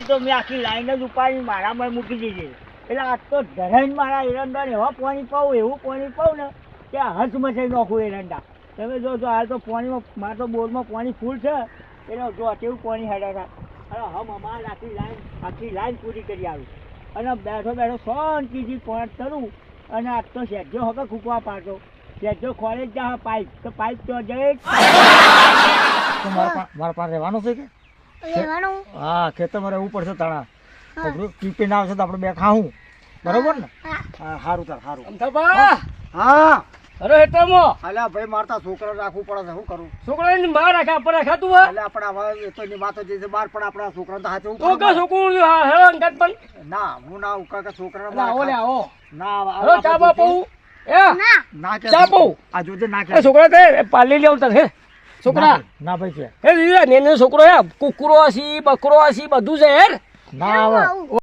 તો મેં આખી લાઈન જ ઉપાડી મારામાં મૂકી દીધી. એટલે આજ તો ધરાઈને મારા એરંડાને એવા પાણી પાઉં, એવું પાણી પાઉં ને કે હજ મચાઈ નાખું એરંડા. તમે જો હાલ તો પાણીમાં મારે તો બોરમાં પાણી ફૂલ છે. એટલે જો કેવું પાણી હેડા હતા. અરે હમ અમારે આખી લાઈન પૂરી કરી આવી. અને બેઠો બેઠો શાંતિથી પાણી તરું. અને આજ તો સેજો હકે ખૂકવા પાડતો. સેજો ખોલે જ જા પાઇપ, તો પાઇપ તો જઈ મારા પાસે રહેવાનું છે કે હા ખેતરમાં રહેવું પડશે તાણા. ટીપીને આવશે તો આપણે બે ખાવું બરોબર ને? હા સારું તાર સારું. હા અરે હેઠળમાં અલ્યા ભાઈ મારતા છોકરા રાખવું પડે છે. શું કરું? છોકરાને બહાર રાખ્યા આપણે રાખાતું હોય એટલે આપણે હવે તો એની વાતો જે છે બહાર પણ આપણા છોકરાને તો હાચવું તો કે છોકરું હે અંગત પણ ના હું ના ઉકા કે છોકરાને આવો ને આવો ના હલો ચા બાપુ એ ના કે ચા બહુ આ જોજે ના એ કે છોકરા તે પાલી લેવતા હે છોકરા ના ભાઈ છે હે દીવા ને છોકરો હે કુકરો હસી બકરો હસી બધું છે યાર ના આવે